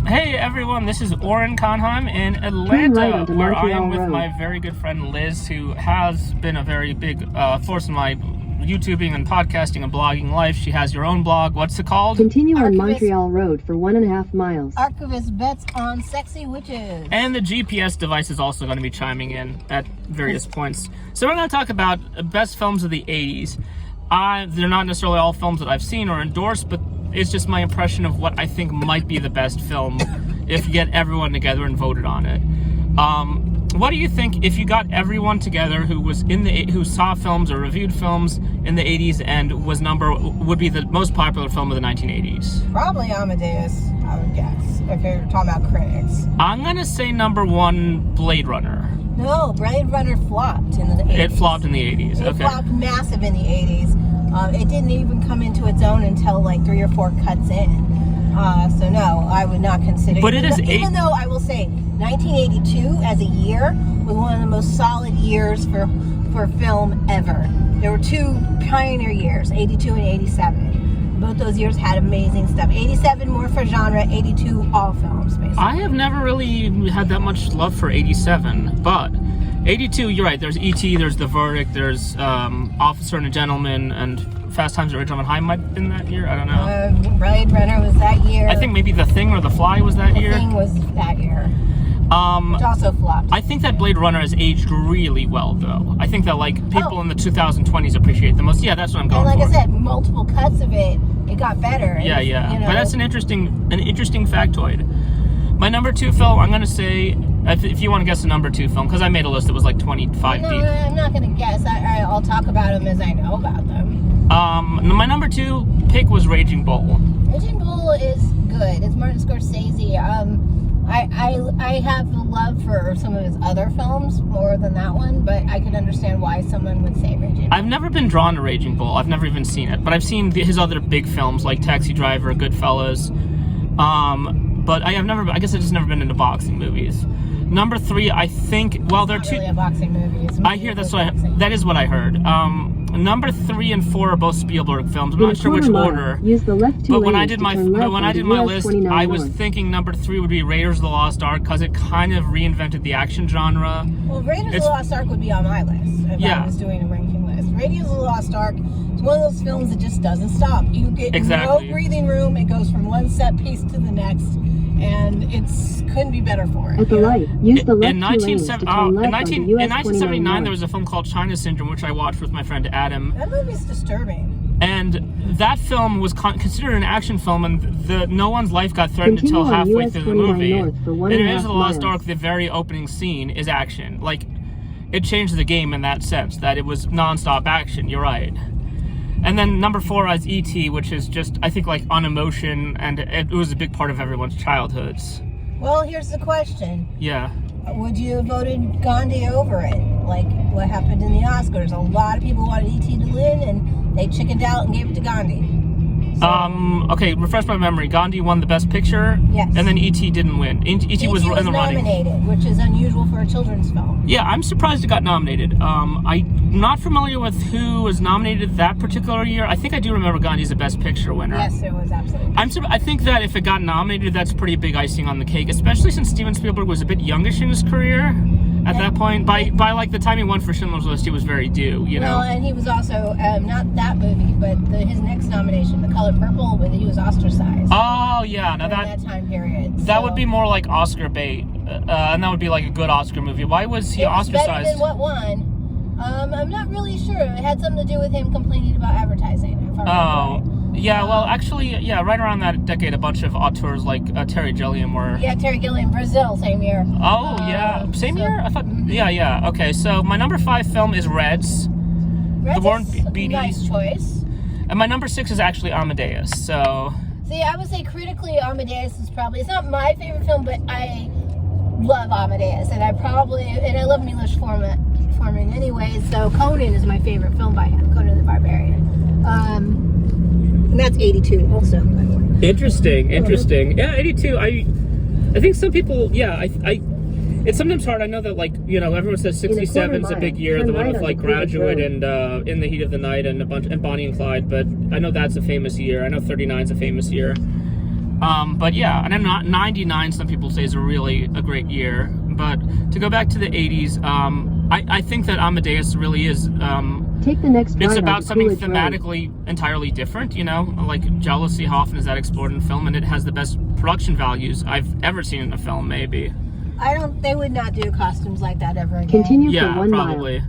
Hey everyone, this is Orrin Konheim in Atlanta, where I am with my very good friend Liz, who has been a very big force in my YouTubing and podcasting and blogging life. She has your own blog. What's it called? Continue on Montreal Road for 1.5 miles. Archivist bets on sexy witches. And the GPS device is also going to be chiming in at various points. So we're going to talk about best films of the 80s. They're not necessarily all films that I've seen or endorsed, but it's just my impression of what I think might be the best film if you get everyone together and voted on it. What do you think if you got everyone together who saw films or reviewed films in the 80s and would be the most popular film of the 1980s? Probably Amadeus, I would guess, if you're talking about critics. I'm going to say number one, Blade Runner. No, Blade Runner flopped in the 80s. It flopped in the 80s, okay. It flopped massive in the 80s. It didn't even come into its own until like 3 or 4 cuts in. So no, I would not consider. But it is even though I will say 1982 as a year was one of the most solid years for film ever. There were 2 pioneer years, 82 and 87. Both those years had amazing stuff. 87 more for genre, 82 all films basically. I have never really had that much love for 87, but 82, you're right, there's E.T., there's The Verdict, there's Officer and a Gentleman, and Fast Times at Ridgemont High might have been that year, I don't know. Blade Runner was that year. I think maybe The Thing or The Fly was that year. The Thing was that year. Which also flopped. I think that Blade Runner has aged really well, though. I think that, like, people in the 2020s appreciate the most. Yeah, that's what I'm going for. And like I said, multiple cuts of it got better. Yeah. You know. But that's an interesting factoid. My number 2 film, I'm going to say, if you want to guess a number 2 film, because I made a list that was like 25 deep. No, I'm not going to guess. I'll talk about them as I know about them. My number 2 pick was Raging Bull. Raging Bull is good. It's Martin Scorsese. I have a love for some of his other films more than that one, but I can understand why someone would say Raging Bull. I've never been drawn to Raging Bull. I've never even seen it, but I've seen his other big films like Taxi Driver, Goodfellas. But I guess I've just never been into boxing movies. Number 3, I think, well, they're not really a boxing movie. I hear that is what I heard. Number 3 and 4 are both Spielberg films. I'm not sure which order. Use the left 2 but when I did lanes my list, I was thinking number 3 would be Raiders of the Lost Ark because it kind of reinvented the action genre. Well, Raiders of the Lost Ark would be on my list if I was doing a ranking list. Raiders of the Lost Ark is one of those films that just doesn't stop. You get no breathing room. It goes from one set piece to the next. And couldn't be better for it. At the light, use the left in 1979, there was a film called China Syndrome, which I watched with my friend Adam. That movie's disturbing. And that film was considered an action film, and no one's life got threatened until halfway through the movie. In Raiders of the Lost Ark, the very opening scene is action. Like, it changed the game in that sense, that it was non-stop action. You're right. And then number 4 is E.T., which is just, I think, like, on emotion, and it was a big part of everyone's childhoods. Well, here's the question. Yeah. Would you have voted Gandhi over it? Like what happened in the Oscars. A lot of people wanted E.T. to win, and they chickened out and gave it to Gandhi. So, okay, refresh my memory. Gandhi won the Best Picture. Yes. And then E.T. didn't win. E.T. was in the running. Nominated, which is unusual for a children's film. Yeah, I'm surprised it got nominated. I'm not familiar with who was nominated that particular year. I think I do remember Gandhi's the Best Picture winner. Yes, it was absolutely. I think that if it got nominated, that's pretty big icing on the cake, especially since Steven Spielberg was a bit youngish in his career. At that point, by like the time he won for Schindler's List, he was very due, you know? Well, and he was also, not that movie, but his next nomination, The Color Purple, he was ostracized. Oh, yeah. Now that time period. That would be more like Oscar bait, and that would be like a good Oscar movie. Why was he ostracized? Better than what won. I'm not really sure. It had something to do with him complaining about advertising. If I remember right. Yeah, well, actually, yeah, right around that decade, a bunch of auteurs like Terry Gilliam were... Yeah, Terry Gilliam, Brazil, same year. Oh, yeah. Same year? I thought... Yeah. Okay, so my number 5 film is Reds. Reds the Warren is Beatty. Nice choice. And my number 6 is actually Amadeus, so... See, I would say critically, Amadeus is probably... It's not my favorite film, but I love Amadeus. And I love Milos Forman anyway, so Conan is my favorite film by him, Conan the Barbarian. And that's 82 also, by the way. Interesting. Yeah, 82. I think some people, it's sometimes hard. I know that, like, you know, everyone says 67 is a big year, the one with, like, Graduate and In the Heat of the Night and Bonnie and Clyde, but I know that's a famous year. I know 39 is a famous year. But yeah, and I'm not 99. Some people say is a great year. But to go back to the 80s, I think that Amadeus really is. Take the next It's right about onto something Coolidge Road. thematically entirely different, you know, like jealousy. How often is that explored in film? And it has the best production values I've ever seen in a film, maybe. They would not do costumes like that ever again. Continue Yeah, for 1 probably.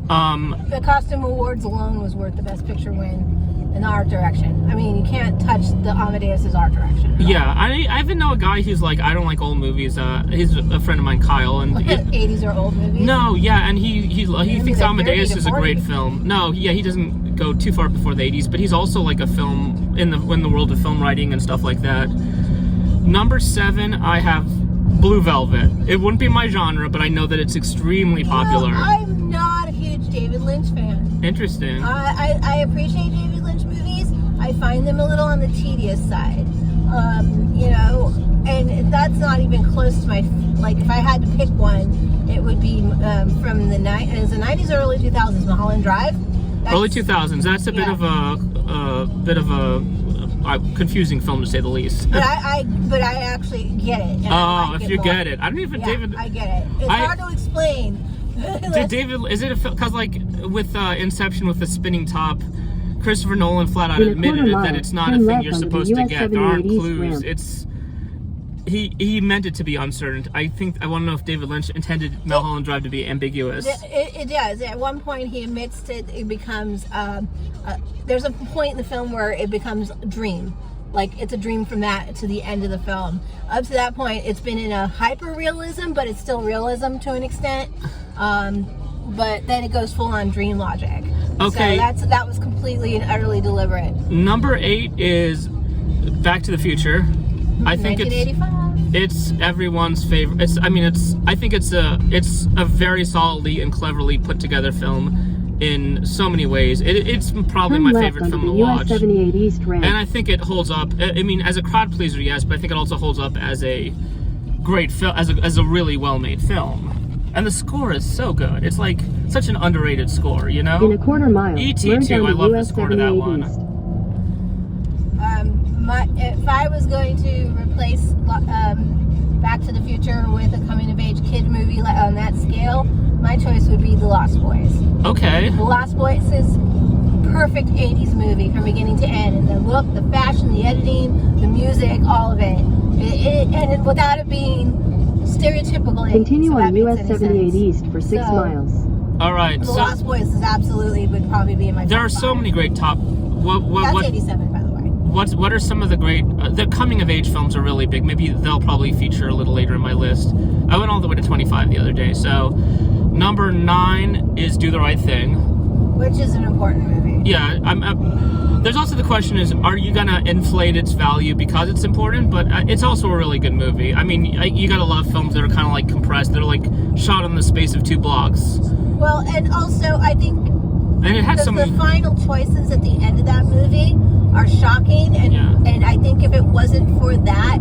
mile. The costume awards alone was worth the Best Picture win in the art direction. I mean, you can't touch the Amadeus's art direction. Yeah, I even know a guy who's like, I don't like old movies. He's a friend of mine, Kyle, and 80s are old movies. no, yeah, and he thinks they're Amadeus 30 to is a great 40. film. No, yeah, he doesn't go too far before the 80s, but he's also like a film in the world of film writing and stuff like that. Number 7, I have BlueVelvet. It wouldn't be my genre, but I know that it's extremely popular. No, I'm not a huge David Lynch fan. Interesting. I appreciate David Lynch movies. I find them a little on the tedious side. You know, and that's not even close to my, like, if I had to pick one, it would be from the 90s or early 2000s, Mulholland Drive. Early 2000s. That's a bit of a confusing film to say the least. But I actually get it. And I Oh, like if it you more. get it. I don't even, Yeah, David. I get it. It's hard to explain. Did David, is it a film? Because like with Inception with the spinning top, Christopher Nolan flat out In a admitted quarter it, mile, that it's not a turn thing left you're onto the supposed to US get. There aren't 78 East clues. ramp. It's he meant it to be uncertain. I want to know if David Lynch intended Mulholland Drive to be ambiguous. It does. At one point, he admits that it becomes. There's a point in the film where it becomes a dream. Like, it's a dream from that to the end of the film. Up to that point, it's been in a hyper-realism, but it's still realism to an extent. But then it goes full-on dream logic. Okay. So that was completely and utterly deliberate. Number 8 is Back to the Future. I think 1985. it's everyone's favorite. I think it's a very solidly and cleverly put together film in so many ways. It's probably Turn my left favorite onto film to the US watch. 78 East ramp. And I think it holds up. I mean, as a crowd pleaser, yes, but I think it also holds up as a great film, as a really well-made film. And the score is so good. It's like such an underrated score, you know? In a quarter mile, E.T. merge too. onto I love the US score to that 78 one. East. If I was going to replace Back to the Future with a coming-of-age kid movie on that scale, my choice would be The Lost Boys. Okay. The Lost Boys is perfect 80s movie from beginning to end. And the look, the fashion, the editing, the music, all of it. And without it being stereotypical 80s. Continue so on that makes US any 78 sense. East for 6 So- miles. All right. The So Lost Boys is would probably be in my there top are so 5. many great top. That's What 87, by the way. what are some of the great? The coming of age films are really big. Maybe they'll probably feature a little later in my list. I went all the way to 25 the other day. So number 9 is Do the Right Thing. Which is an important movie. Yeah, there's also the question is, are you gonna inflate its value because it's important? But it's also a really good movie. I mean, you gotta love films that are kind of like compressed. They're like shot in the space of 2 blocks. Well, and also I think And it had the some. final choices at the end of that movie are shocking, and Yeah. and I think if it wasn't for that,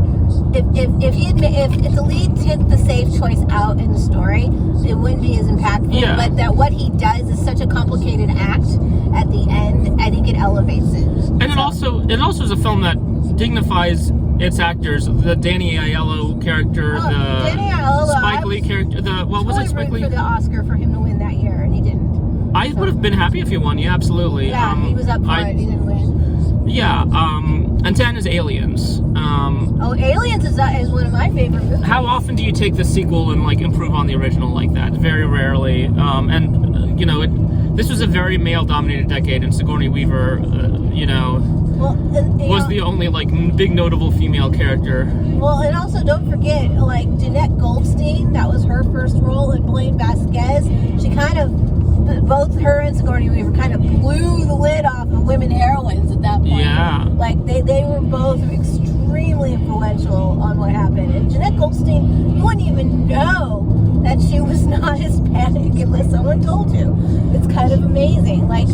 if the lead took the safe choice out in the story, it wouldn't be as impactful. Yeah. But that what he does is such a complicated act at the end. I think it elevates it. And it also is a film that dignifies its actors. The Danny Aiello character, Danny Aiello, the Spike Lee character. Was it Spike Lee? For the Oscar for him to win that year, and he didn't. I would have been happy if he won. Yeah, absolutely. Yeah, he was up for it. He didn't win. Yeah. And 10 is Aliens. Aliens is one of my favorite movies. How often do you take the sequel and like improve on the original like that? Very rarely. You know, this was a very male-dominated decade, and Sigourney Weaver, was the only like big notable female character. Well, and also don't forget, like Jeanette Goldstein, that was her first role in Blaine Vasquez. She kind of, both her and Sigourney Weaver kind of blew the lid off of women heroines at that point. Yeah. Like they were both extremely influential on what happened. And Jeanette Goldstein, you wouldn't even know that she was not Hispanic unless someone told you. It's kind of amazing. Like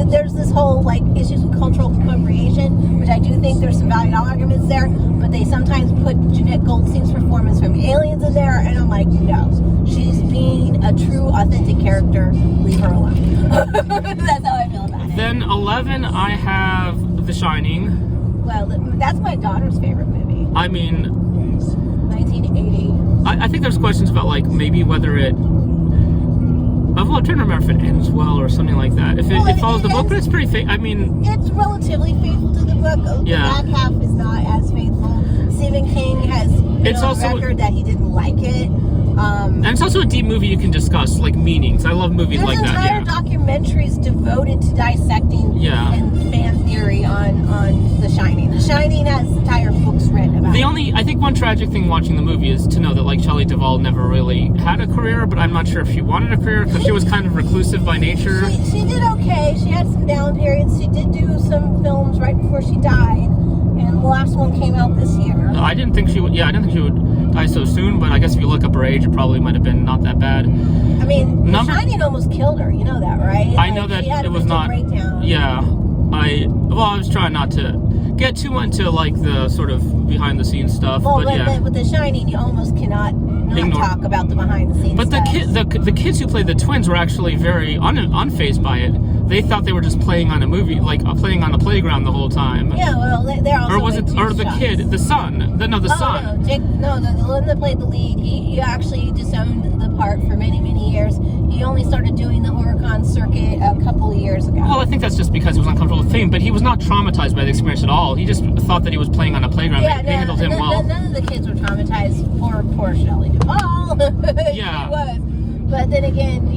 there's this whole like issues with cultural appropriation, which I do think there's some valid arguments there, but they sometimes put Jeanette Goldstein's performance from Aliens in there, and I'm like, no, she's being a true, authentic character. Leave her alone. That's how I feel about it. Then 11, I have The Shining. Well, that's my daughter's favorite movie. I mean, 1980. I think there's questions about like maybe whether it. Well, I'm trying to remember if it ends well or something like that. If it follows the book, but it's pretty I mean, it's relatively faithful to the book. Yeah. The back half is not as faithful. Stephen King has a record that he didn't like it. And it's also a deep movie you can discuss, like meanings. I love movies like that. There's entire documentaries devoted to dissecting and fan theory on The Shining. The Shining has entire books written about it. I think one tragic thing watching the movie is to know that like Shelley Duvall never really had a career, but I'm not sure if she wanted a career because she was kind of reclusive by nature. She did okay. She had some down periods. She did do some films right before she died, and the last one came out this year. I didn't think she would. Yeah, I didn't think she would die so soon, but I guess if you look up her age, it probably might have been not that bad. I mean, The Shining almost killed her. You know that, right? I know that it was not. Breakdown. Yeah, I was trying not to get too into like the sort of behind the scenes stuff. Well, but yeah, with The Shining, you almost cannot not talk about the behind the scenes. But stuff. the kids who played the twins were actually very unfazed by it. They thought they were just playing on a movie, like playing on a playground the whole time. Yeah, well, they're also. Or was it? Or the kid, the son? The son. No, Jake. No, the one that played the lead. He actually disowned the part for many years. He only started doing the HorrorCon circuit a couple of years ago. Well, I think that's just because he was uncomfortable with fame, but he was not traumatized by the experience at all. He just thought that he was playing on a playground. Yeah, they handled him well. None of the kids were traumatized. Poor Shelley Duvall. Yeah. She was. But then again,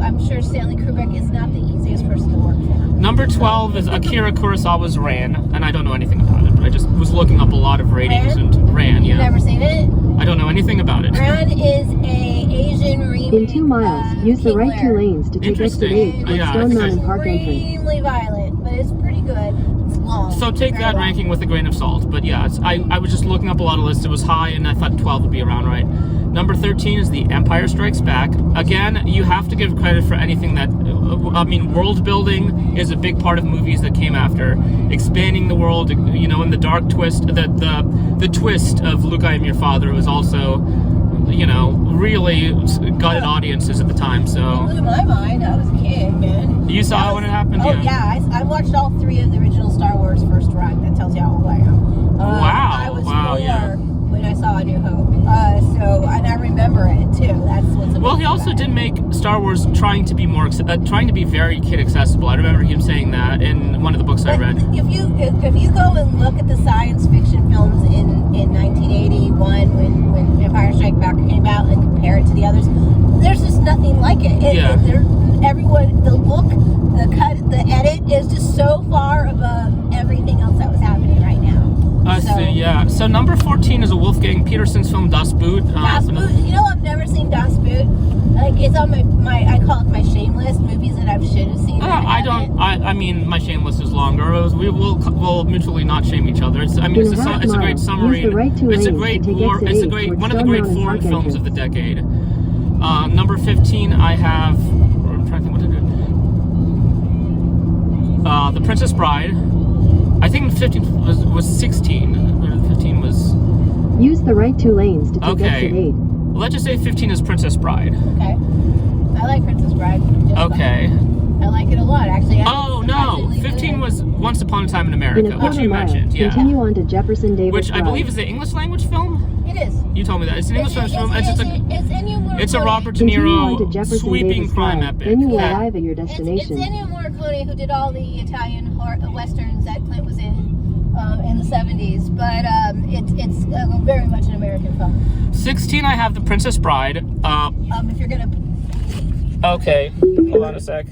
I'm sure Stanley Kubrick is not the easiest person to work for. Number 12 is Akira Kurosawa's Ran, and I don't know anything about it. I just was looking up a lot of ratings and Ran, yeah. You've never seen it? I don't know anything about it. Ran is a Asian remake. In 2 miles, use the right 2 lanes to take exit 8 towards Stone Mountain Park entrance. It's extremely violent, but it's pretty good. It's long. So take that ranking with a grain of salt. But yeah, I was just looking up a lot of lists. It was high, and I thought 12 would be around right. Number 13 is The Empire Strikes Back. Again, you have to give credit for anything that... world building is a big part of movies that came after. Expanding the world, and the dark twist, the twist of Luke, I am your father was also, really gutted audiences at the time, so... It blew my mind. I was a kid, man. You saw it when it happened? Oh, yeah. I watched all 3 of the original Star Wars first run. That tells you how old I am. Wow. I was 4 yeah. when I saw A New Hope. And I remember it, too. That's what's amazing. Well, he also did make Star Wars trying to be very kid accessible. I remember him saying that in one of the books I read. If you go and look at the science fiction films in 1981 when Empire Strikes Back came out and compare it to the others, there's just nothing like it. The look, the cut, the edit is just so far above everything else that was happening right now. So number 14 is a Wolfgang Petersen's film Dasboot. Dasboot. I've never seen Dasboot. Like it's on I call it my shame list, movies that I should have seen. My shame list is longer. We'll mutually not shame each other. It's a great summary. It's a great one of the great foreign films of the decade. Number 15, I have. I'm trying to think what to do. The Princess Bride. I think 15 was 16. 15 was... Use the right 2 lanes to take exit 8. Let's just say 15 is Princess Bride. Okay. I like Princess Bride. Okay. I like it a lot, actually. 15 was Once Upon a Time in America, which you mentioned. Yeah. Continue on to Jefferson Davis Which I Drive. believe is an English language film? It is. You told me that. It's an English language film. It's a Robert De Continue on to Niro Jefferson sweeping Davis crime Drive. epic. Then you will arrive at your destination. It's Ennio Morricone who did all the Italian westerns that Clint was in the 70s, but it's very much an American film. 16, I have The Princess Bride. If you're gonna... Okay, hold on a sec.